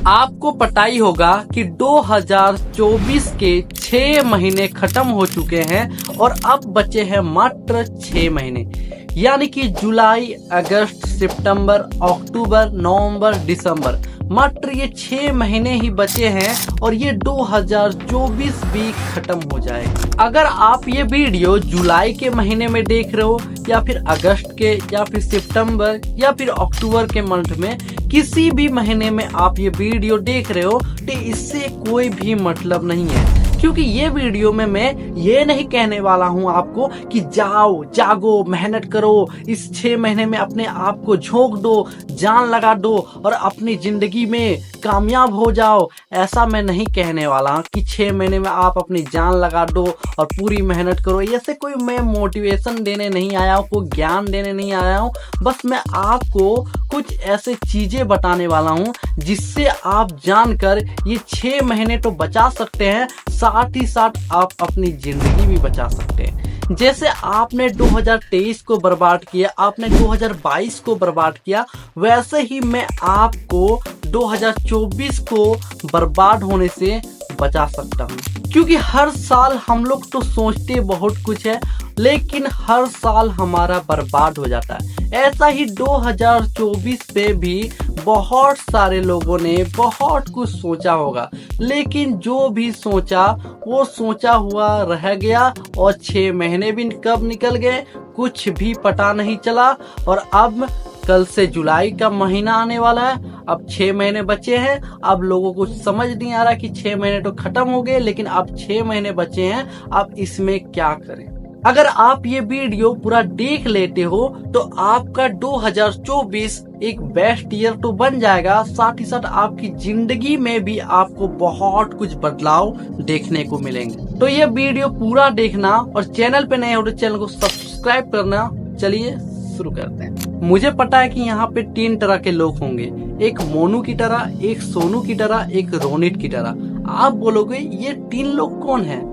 आपको पता ही होगा कि 2024 के 6 महीने खत्म हो चुके हैं और अब बचे हैं मात्र 6 महीने, यानी कि जुलाई, अगस्त, सितंबर, अक्टूबर, नवंबर, दिसंबर, मात्र ये 6 महीने ही बचे हैं और ये 2024 भी खत्म हो जाएगा। अगर आप ये वीडियो जुलाई के महीने में देख रहे हो या फिर अगस्त के या फिर सितंबर या फिर अक्टूबर के मंथ में, किसी भी महीने में आप ये वीडियो देख रहे हो तो इससे कोई भी मतलब नहीं है, क्योंकि ये वीडियो में मैं ये नहीं कहने वाला हूँ आपको कि जाओ जागो मेहनत करो, इस 6 महीने में अपने आप को झोंक दो, जान लगा दो और अपनी जिंदगी में कामयाब हो जाओ। ऐसा मैं नहीं कहने वाला कि 6 महीने में आप अपनी जान लगा दो और पूरी मेहनत करो। ऐसे कोई मैं मोटिवेशन देने नहीं आया हूँ, कोई ज्ञान देने नहीं आया हूँ, बस मैं आपको कुछ ऐसे चीजें बताने वाला हूँ जिससे आप जानकर ये 6 महीने तो बचा सकते हैं, साथ ही साथ आप अपनी जिंदगी भी बचा सकते हैं। जैसे आपने 2023 को बर्बाद किया, आपने 2022 को बर्बाद किया, वैसे ही मैं आपको 2024 को बर्बाद होने से बचा सकता हूँ। क्योंकि हर साल हम लोग तो सोचते बहुत कुछ है, लेकिन हर साल हमारा बर्बाद हो जाता है। ऐसा ही 2024 पे भी बहुत सारे लोगों ने बहुत कुछ सोचा होगा, लेकिन जो भी सोचा वो सोचा हुआ रह गया और 6 महीने भी कब निकल गए कुछ भी पता नहीं चला। और अब कल से जुलाई का महीना आने वाला है, अब 6 महीने बचे हैं। अब लोगों को समझ नहीं आ रहा कि 6 महीने तो खत्म हो गए, लेकिन अब 6 महीने बचे हैं, अब इसमें क्या करें। अगर आप ये वीडियो पूरा देख लेते हो तो आपका 2024 एक बेस्ट ईयर तो बन जाएगा, साथ ही साथ आपकी जिंदगी में भी आपको बहुत कुछ बदलाव देखने को मिलेंगे। तो ये वीडियो पूरा देखना और चैनल पे नए हो तो चैनल को सब्सक्राइब करना। चलिए शुरू करते हैं। मुझे पता है कि यहाँ पे 3 तरह के लोग होंगे, एक मोनू की तरह, एक सोनू की तरह, एक रोनित की तरह। आप बोलोगे ये 3 लोग कौन हैं?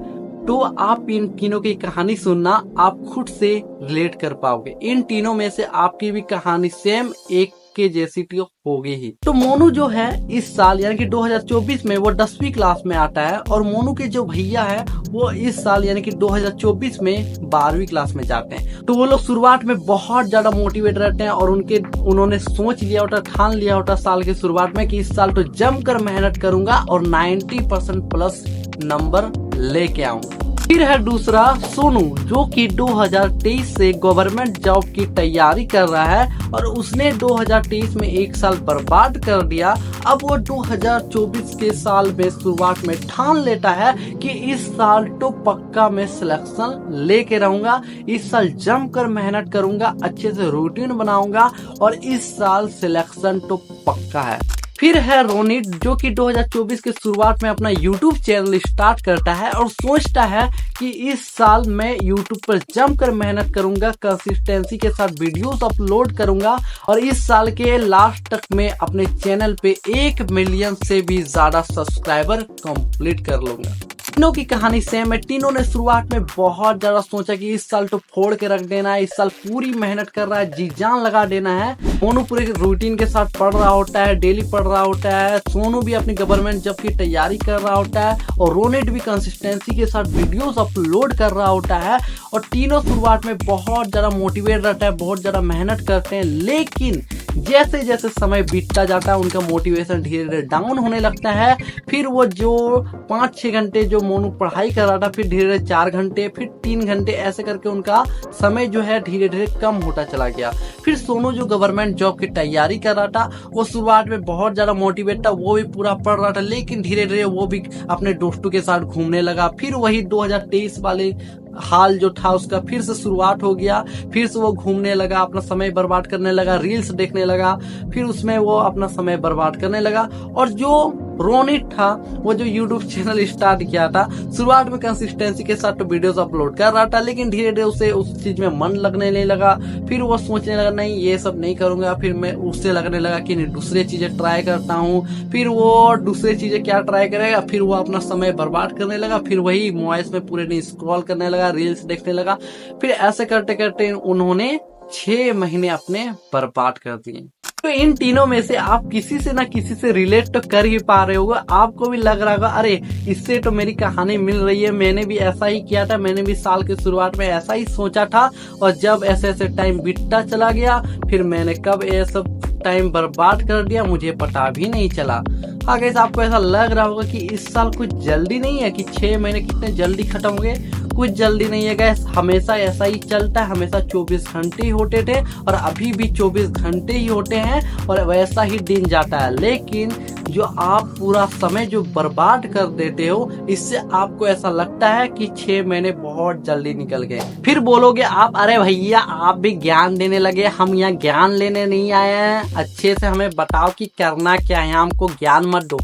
तो आप इन तीनों की कहानी सुनना, आप खुद से रिलेट कर पाओगे। इन तीनों में से आपकी भी कहानी सेम एक के जैसी तो होगी ही। तो मोनू जो है इस साल यानी कि 2024 में वो 10वीं क्लास में आता है और मोनू के जो भैया है वो इस साल यानी कि 2024 में 12वीं क्लास में जाते हैं। तो वो लोग शुरुआत में बहुत ज्यादा मोटिवेट रहते हैं और उन्होंने सोच लिया होता, ठान लिया होता साल की शुरुआत में कि इस साल तो जमकर मेहनत करूंगा और 90% प्लस नंबर लेके आऊंगा। फिर है दूसरा सोनू, जो कि 2023 से गवर्नमेंट जॉब की तैयारी कर रहा है और उसने 2023 में एक साल बर्बाद कर दिया। अब वो 2024 के साल में शुरुआत में ठान लेता है कि इस साल तो पक्का मैं सिलेक्शन लेके रहूंगा, इस साल जमकर मेहनत करूंगा, अच्छे से रूटीन बनाऊंगा और इस साल सिलेक्शन तो पक्का है। फिर है रोनित, जो कि 2024 के शुरुआत में अपना YouTube चैनल स्टार्ट करता है और सोचता है कि इस साल मैं YouTube पर जमकर मेहनत करूंगा, कंसिस्टेंसी के साथ वीडियोस अपलोड करूंगा और इस साल के लास्ट तक मैं अपने चैनल पे 1 मिलियन से भी ज्यादा सब्सक्राइबर कंप्लीट कर लूंगा। तीनों की कहानी सेम है। तीनों ने शुरुआत में बहुत ज्यादा सोचा कि इस साल तो फोड़ के रख देना है, इस साल पूरी मेहनत कर रहा है, जी जान लगा देना है। मोनू पूरे रूटीन के साथ पढ़ रहा होता है, डेली पढ़ रहा होता है। सोनू भी अपनी गवर्नमेंट जॉब की तैयारी कर रहा होता है और रोनित भी कंसिस्टेंसी के साथ वीडियोस अपलोड कर रहा होता है। और तीनों शुरुआत में बहुत ज्यादा मोटिवेट रहता है, बहुत ज्यादा मेहनत करते हैं, लेकिन जैसे जैसे समय बीतता जाता है उनका मोटिवेशन धीरे धीरे डाउन होने लगता है। फिर वो जो 5-6 घंटे जो मोनू पढ़ाई कर रहा था, फिर धीरे धीरे 4 घंटे, फिर 3 घंटे, ऐसे करके उनका समय जो है धीरे धीरे कम होता चला गया। फिर सोनू जो गवर्नमेंट जॉब की तैयारी कर रहा था, वो शुरुआत में बहुत ज्यादा मोटिवेट था, वो भी पूरा पढ़ रहा था, लेकिन धीरे धीरे वो भी अपने दोस्तों के साथ घूमने लगा। फिर वही 2023 वाले हाल जो था उसका फिर से शुरुआत हो गया। फिर से वो घूमने लगा, अपना समय बर्बाद करने लगा, रील्स देखने लगा, फिर उसमें वो अपना समय बर्बाद करने लगा। और जो रोनित था वो जो YouTube चैनल स्टार्ट किया था, शुरुआत में कंसिस्टेंसी के साथ तो वीडियोस अपलोड कर रहा था, लेकिन धीरे धीरे उसे उस चीज में मन लगने नहीं लगा। फिर वो सोचने लगा नहीं ये सब नहीं करूंगा। फिर मैं उससे लगने लगा कि नहीं दूसरे चीजें ट्राई करता हूँ। फिर वो दूसरी चीजें क्या ट्राई करेगा, फिर वो अपना समय बर्बाद करने लगा। फिर वही मोबाइल में पूरे दिन स्क्रॉल करने लगा, रील्स देखने लगा। फिर ऐसे करते करते उन्होंने 6 महीने अपने बर्बाद कर दिए। तो इन तीनों में से आप किसी से ना किसी से रिलेट तो कर ही पा रहे होगा। आपको भी लग रहा होगा अरे इससे तो मेरी कहानी मिल रही है, मैंने भी ऐसा ही किया था, मैंने भी साल की शुरुआत में ऐसा ही सोचा था और जब ऐसे ऐसे टाइम बीतता चला गया फिर मैंने कब ये सब टाइम बर्बाद कर दिया मुझे पता भी नहीं चला। हाँ गाइस, आपको ऐसा लग रहा होगा कि इस साल कुछ जल्दी नहीं है, कि 6 महीने कितने जल्दी खत्म हो गए। कुछ जल्दी नहीं है गाइस, हमेशा ऐसा ही चलता है, हमेशा 24 घंटे ही होते थे और अभी भी 24 घंटे ही होते हैं और वैसा ही दिन जाता है। लेकिन जो आप पूरा समय जो बर्बाद कर देते हो, इससे आपको ऐसा लगता है कि 6 महीने बहुत जल्दी निकल गए। फिर बोलोगे आप अरे भैया आप भी ज्ञान देने लगे, हम यहाँ ज्ञान लेने नहीं आए हैं, अच्छे से हमें बताओ कि करना क्या है, हमको ज्ञान मत दो।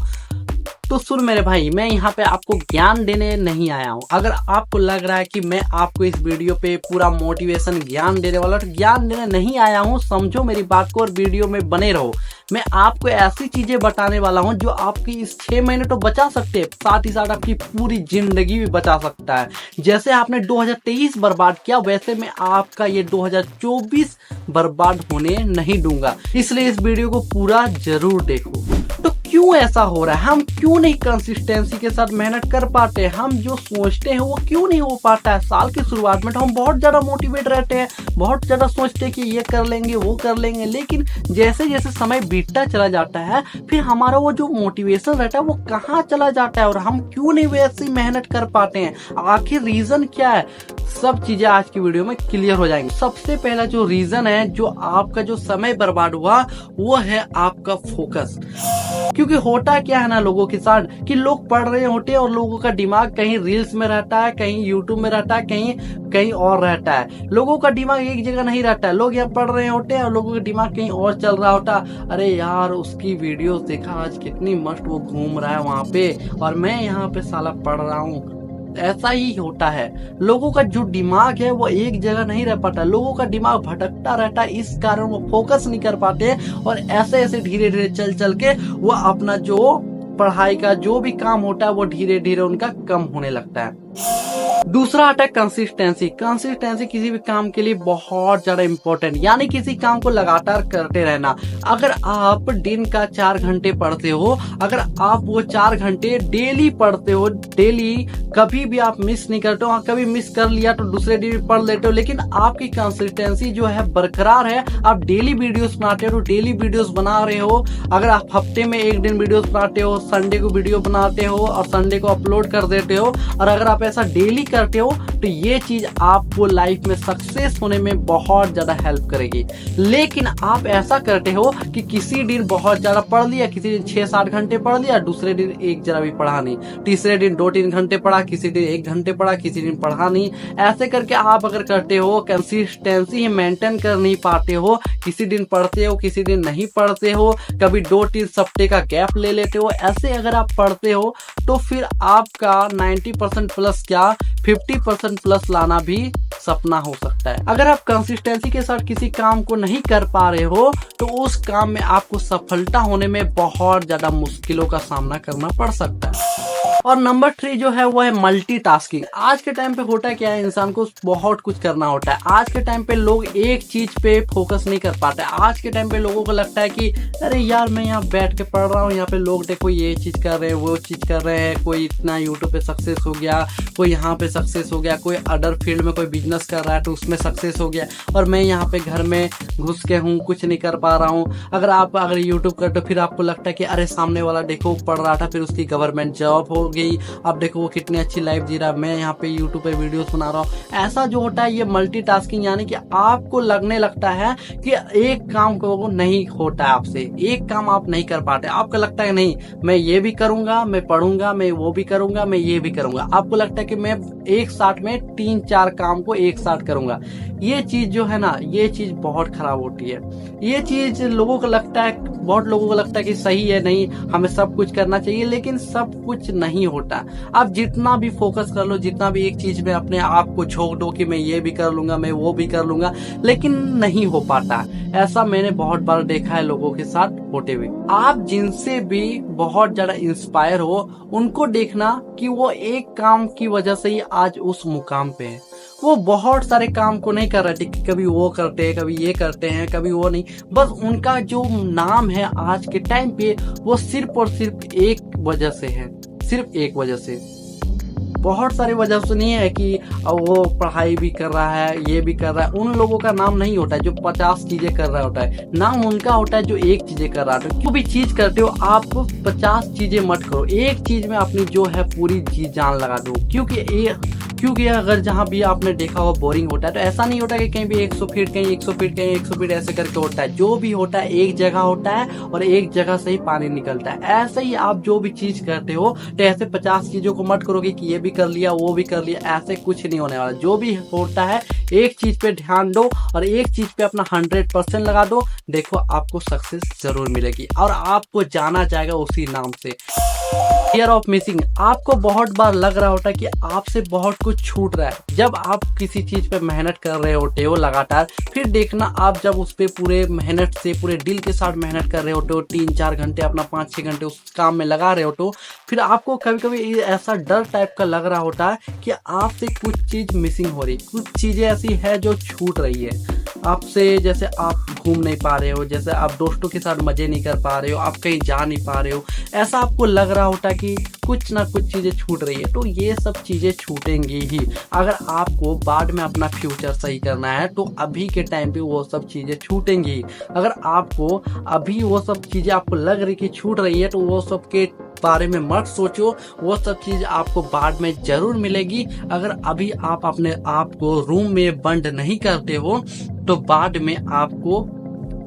तो सुन मेरे भाई, मैं यहाँ पे आपको ज्ञान देने नहीं आया हूँ। अगर आपको लग रहा है कि मैं आपको इस वीडियो पे पूरा मोटिवेशन ज्ञान देने वाला, तो ज्ञान देने नहीं आया हूँ, समझो मेरी बात को और वीडियो में बने रहो। मैं आपको ऐसी चीजें बताने वाला हूँ जो आपकी इस 6 महीने तो बचा सकते हैं, साथ ही साथ आपकी पूरी जिंदगी भी बचा सकता है। जैसे आपने 2023 बर्बाद किया, वैसे मैं आपका ये 2024 बर्बाद होने नहीं दूंगा। इसलिए इस वीडियो को पूरा जरूर देखो। तो क्यों ऐसा हो रहा है, हम क्यों नहीं कंसिस्टेंसी के साथ मेहनत कर पाते, हम जो सोचते हैं वो क्यों नहीं हो पाता है। साल की शुरुआत में तो हम बहुत ज्यादा मोटिवेट रहते हैं, बहुत ज्यादा सोचते हैं कि ये कर लेंगे वो कर लेंगे, लेकिन जैसे जैसे समय बीतता चला जाता है फिर हमारा वो जो मोटिवेशन रहता है वो कहाँ चला जाता है और हम क्यों नहीं वैसी मेहनत कर पाते हैं। आखिर रीजन क्या है, सब चीजें आज की वीडियो में क्लियर हो जाएंगी। सबसे पहला जो रीजन है, जो आपका जो समय बर्बाद हुआ, वो है आपका फोकस। क्योंकि होता क्या है ना लोगों के साथ, कि लोग पढ़ रहे होते हैं और लोगों का दिमाग कहीं रील्स में रहता है, कहीं यूट्यूब में रहता है, कहीं कहीं और रहता है। लोगों का दिमाग एक जगह नहीं रहता है। लोग यहाँ पढ़ रहे होते हैं और लोगों का दिमाग कहीं और चल रहा होता है। अरे यार उसकी वीडियो देखा आज, कितनी मस्त वो घूम रहा है वहां पे और मैं यहाँ पे साला पढ़ रहा हूँ। ऐसा ही होता है, लोगों का जो दिमाग है वो एक जगह नहीं रह पाता, लोगों का दिमाग भटकता रहता है, इस कारण वो फोकस नहीं कर पाते और ऐसे ऐसे धीरे धीरे चल चल के वो अपना जो पढ़ाई का जो भी काम होता है वो धीरे धीरे उनका कम होने लगता है। दूसरा आता है कंसिस्टेंसी। कंसिस्टेंसी किसी भी काम के लिए बहुत ज्यादा इंपॉर्टेंट, यानी किसी काम को लगातार करते रहना। अगर आप दिन का 4 घंटे पढ़ते हो, अगर आप वो 4 घंटे डेली पढ़ते हो, डेली कभी भी आप मिस नहीं करते हो, कभी मिस कर लिया तो दूसरे दिन पढ़ लेते हो, लेकिन आपकी कंसिस्टेंसी जो है बरकरार है, आप डेली वीडियोस बनाते हो, डेली वीडियोस बना रहे हो। अगर आप हफ्ते में एक दिन वीडियोस बनाते हो, संडे को वीडियो बनाते हो और संडे को अपलोड कर देते हो, और अगर आप ऐसा डेली करते हो तो ये चीज आपको लाइफ में सक्सेस होने में बहुत ज्यादा हेल्प करेगी। लेकिन आप ऐसा करते हो कि किसी दिन बहुत ज्यादा पढ़ लिया, किसी दिन 6-7 घंटे पढ़ लिया, दूसरे दिन एक जरा भी पढ़ा नहीं, तीसरे दिन 2-3 घंटे पढ़ा, किसी दिन 1 घंटे पढ़ा, किसी दिन पढ़ा नहीं। ऐसे करके आप अगर करते हो, कंसिस्टेंसी मेंटेन कर नहीं पाते हो, किसी दिन पढ़ते हो किसी दिन नहीं पढ़ते हो, कभी 2-3 हफ्ते का गैप ले लेते हो, ऐसे अगर आप पढ़ते हो तो फिर आपका 90% प्लस क्या 50% प्लस लाना भी सपना हो सकता है। अगर आप कंसिस्टेंसी के साथ किसी काम को नहीं कर पा रहे हो तो उस काम में आपको सफलता होने में बहुत ज्यादा मुश्किलों का सामना करना पड़ सकता है। और नंबर 3 जो है वो है मल्टीटास्किंग। आज के टाइम पे होता क्या है, इंसान को बहुत कुछ करना होता है। आज के टाइम पे लोग एक चीज पे फोकस नहीं कर पाते। आज के टाइम पे लोगों को लगता है कि अरे यार मैं यहाँ बैठ के पढ़ रहा हूँ, यहाँ पे लोग देखो ये चीज कर रहे हैं, वो चीज कर रहे हैं, कोई इतना यूट्यूब पे सक्सेस हो गया, कोई यहाँ पे सक्सेस हो गया, कोई अदर फील्ड में कोई बिजनेस कर रहा है तो उसमें सक्सेस हो गया, और मैं यहाँ पे घर में घुस के हूँ, कुछ नहीं कर पा रहा हूँ। अगर यूट्यूब कर तो फिर आपको लगता है कि अरे सामने वाला देखो पढ़ रहा था, फिर उसकी गवर्नमेंट जॉब हो गई, अब देखो वो कितनी अच्छी लाइफ जी रहा है, मैं यहाँ पे यूट्यूब पे वीडियोस बना रहा हूँ। ऐसा जो होता है ये मल्टीटास्किंग, यानी कि आपको लगने लगता है कि एक काम को नहीं होता है आपसे, एक काम आप नहीं कर पाते। आपको लगता है नहीं मैं ये भी करूंगा, मैं पढ़ूंगा, मैं वो भी करूंगा, मैं ये भी करूंगा। आपको लगता है कि मैं एक साथ में 3-4 काम को एक साथ करूंगा। ये चीज जो है ना, ये चीज बहुत खराब होती है। ये चीज लोगों को लगता है, बहुत लोगों को लगता है कि सही है, नहीं हमें सब कुछ करना चाहिए, लेकिन सब कुछ नहीं होता। आप जितना भी फोकस कर लो, जितना भी एक चीज में अपने आप को झोंक दो कि मैं ये भी कर लूंगा, मैं वो भी कर लूंगा, लेकिन नहीं हो पाता। ऐसा मैंने बहुत बार देखा है लोगों के साथ होते हुए। आप जिनसे भी बहुत ज्यादा इंस्पायर हो, उनको देखना कि वो एक काम की वजह से ही आज उस मुकाम पे है। वो बहुत सारे काम को नहीं कर रहे थे कि कभी वो करते हैं, कभी ये करते हैं, कभी वो नहीं। बस उनका जो नाम है आज के टाइम पे वो सिर्फ और सिर्फ एक वजह से है, सिर्फ एक वजह से। बहुत सारी वजह से नहीं है कि वो पढ़ाई भी कर रहा है, ये भी कर रहा है। उन लोगों का नाम नहीं होता है जो 50 चीजें कर रहा होता है, नाम उनका होता है जो एक चीजें कर रहा होता है। जो भी चीज करते हो आप 50 चीजें मत करो, एक चीज में अपनी जो है पूरी जी जान लगा दो। क्योंकि अगर जहाँ भी आपने देखा हो बोरिंग होता है, तो ऐसा नहीं होता कि कहीं भी 100 फीट, कहीं 100 फीट, कहीं 100 फीट ऐसे करके होता है। जो भी होता है एक जगह होता है और एक जगह से ही पानी निकलता है। ऐसे ही आप जो भी चीज करते हो तो ऐसे 50 चीजों को मत करोगे कि ये भी कर लिया, वो भी कर लिया, ऐसे कुछ नहीं होने वाला। जो भी होता है एक चीज पे ध्यान दो और एक चीज पे अपना 100% लगा दो, देखो आपको सक्सेस जरूर मिलेगी और आपको जाना जाएगा उसी नाम से। Fear of missing. आपको बहुत बार लग रहा होता है कि आपसे बहुत कुछ छूट रहा है। जब आप किसी चीज पे मेहनत कर रहे होते हो लगातार, फिर देखना आप जब उस पे पूरे मेहनत से, पूरे दिल के साथ मेहनत कर रहे होते हो, 3-4 घंटे अपना 5-6 घंटे उस काम में लगा रहे होते हो, फिर आपको कभी कभी ऐसा डर टाइप का लग रहा होता है कि आपसे कुछ चीज मिसिंग हो रही, कुछ चीजें ऐसी है जो छूट रही है आपसे। जैसे आप घूम नहीं पा रहे हो, जैसे आप दोस्तों के साथ मजे नहीं कर पा रहे हो, आप कहीं जा नहीं पा रहे हो, ऐसा आपको लग रहा होता है कि कुछ ना कुछ चीजें छूट रही है। तो ये सब चीजें छूटेंगी ही। अगर आपको बाद में अपना फ्यूचर सही करना है तो अभी के टाइम पे वो सब चीजें छूटेंगी। अगर आपको अभी वो सब चीजें आपको लग रही कि छूट रही है तो वो सब के बारे में मत सोचो, वो सब चीज आपको बाद में जरूर मिलेगी। अगर अभी आप अपने आप को रूम में बंद नहीं करते हो तो बाद में आपको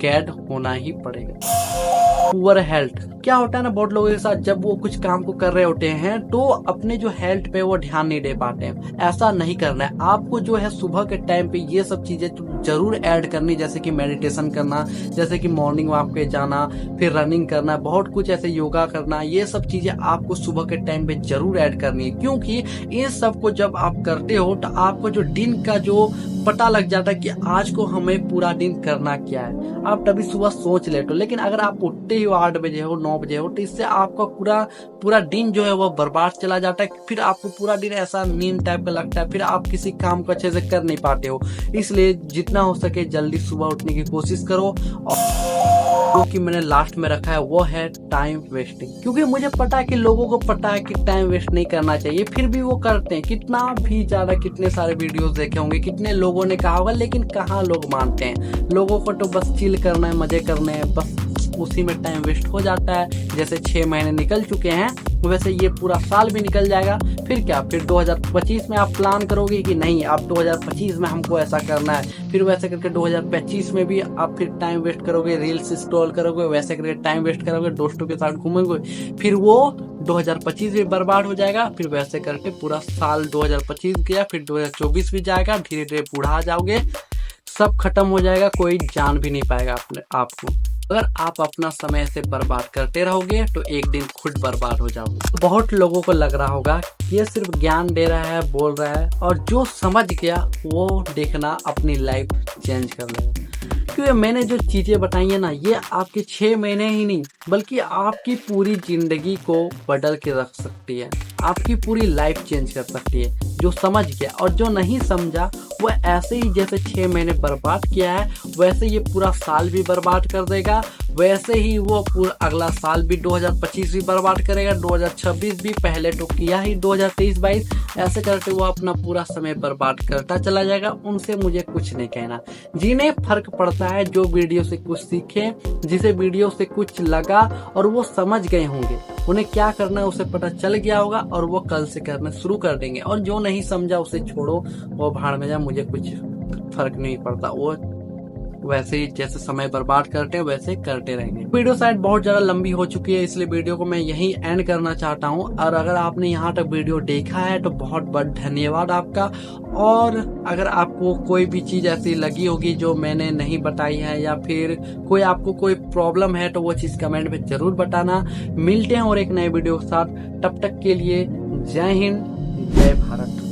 कैद होना ही पड़ेगा। पुअर हेल्थ क्या होता है ना, बहुत लोगों के साथ जब वो कुछ काम को कर रहे होते हैं तो अपने जो हेल्थ पे वो ध्यान नहीं दे पाते हैं। ऐसा नहीं करना है आपको। जो है सुबह के टाइम पे ये सब चीजें जरूर ऐड करनी, जैसे कि मेडिटेशन करना, जैसे कि मॉर्निंग वॉक पे जाना, फिर रनिंग करना, बहुत कुछ ऐसे योगा करना। ये सब चीजें आपको सुबह के टाइम पे जरूर ऐड करनी है, क्योंकि इन सब को जब आप करते हो तो आपको जो दिन का जो पता लग जाता है कि आज को हमें पूरा दिन करना क्या है, आप तभी सुबह सोच लेते हो। लेकिन अगर आप उठते ही 8 बजे हो, 9 बजे हो, तो इससे आपका पूरा दिन जो है वो बर्बाद चला जाता है। फिर आपको पूरा दिन ऐसा नींद टाइप का लगता है, फिर आप किसी काम को अच्छे से कर नहीं पाते हो। इसलिए जितना हो सके जल्दी सुबह उठने की कोशिश करो। और कि मैंने लास्ट में रखा है वो है टाइम वेस्टिंग, क्योंकि मुझे पता है कि लोगों को पता है कि टाइम वेस्ट नहीं करना चाहिए, फिर भी वो करते हैं। कितना भी ज्यादा, कितने सारे वीडियोस देखे होंगे, कितने लोगों ने कहा होगा, लेकिन कहाँ लोग मानते हैं। लोगों को तो बस चिल करना है, मजे करने हैं, बस उसी में टाइम वेस्ट हो जाता है। जैसे 6 महीने निकल चुके हैं वैसे ये पूरा साल भी निकल जाएगा। फिर क्या, फिर 2025 में आप प्लान करोगे कि नहीं अब 2025 में हमको ऐसा करना है, फिर वैसे करके 2025 में भी आप फिर टाइम वेस्ट करोगे, रील्स स्क्रॉल करोगे, वैसे करके टाइम वेस्ट करोगे, दोस्तों के साथ घूमोगे, फिर वो 2025 भी बर्बाद हो जाएगा। फिर वैसे करके पूरा साल 2025 गया, फिर 2024 भी जाएगा, धीरे धीरे बूढ़ा जाओगे, सब खत्म हो जाएगा, कोई जान भी नहीं पाएगा अपने आपको। अगर आप अपना समय से बर्बाद करते रहोगे तो एक दिन खुद बर्बाद हो जाओगे। बहुत लोगों को लग रहा होगा ये सिर्फ ज्ञान दे रहा है, बोल रहा है, और जो समझ गया वो देखना अपनी लाइफ चेंज कर लेगा। क्योंकि मैंने जो चीजें बताई है ना, ये आपके 6 महीने ही नहीं बल्कि आपकी पूरी जिंदगी को बदल के रख सकती है, आपकी पूरी लाइफ चेंज कर सकती है। जो समझ गया और जो नहीं समझा वो ऐसे ही जैसे 6 महीने बर्बाद किया है वैसे ये पूरा साल भी बर्बाद कर देगा, वैसे ही वो पूरा अगला साल भी 2025 भी बर्बाद करेगा, 2026 भी, पहले तो किया ही 2023-22, ऐसे करके वो अपना पूरा समय बर्बाद करता चला जाएगा। उनसे मुझे कुछ नहीं कहना। जिन्हें फर्क पड़ता है, जो वीडियो से कुछ सीखे, जिसे वीडियो से कुछ लगा और वो समझ गए होंगे, उन्हें क्या करना है उसे पता चल गया होगा और वो कल से करना शुरू कर देंगे। और जो नहीं समझा उसे छोड़ो, वो भाड़ में जा, मुझे कुछ फर्क नहीं पड़ता। वो वैसे ही जैसे समय बर्बाद करते हैं वैसे करते रहेंगे। वीडियो शायद बहुत ज्यादा लंबी हो चुकी है, इसलिए वीडियो को मैं यहीं एंड करना चाहता हूं। और अगर आपने यहाँ तक वीडियो देखा है तो बहुत बहुत धन्यवाद आपका। और अगर आपको कोई भी चीज ऐसी लगी होगी जो मैंने नहीं बताई है, या फिर कोई आपको कोई प्रॉब्लम है, तो वो चीज कमेंट में जरूर बताना। मिलते हैं और एक नए वीडियो के साथ, तब तक के लिए जय हिंद, जय भारत।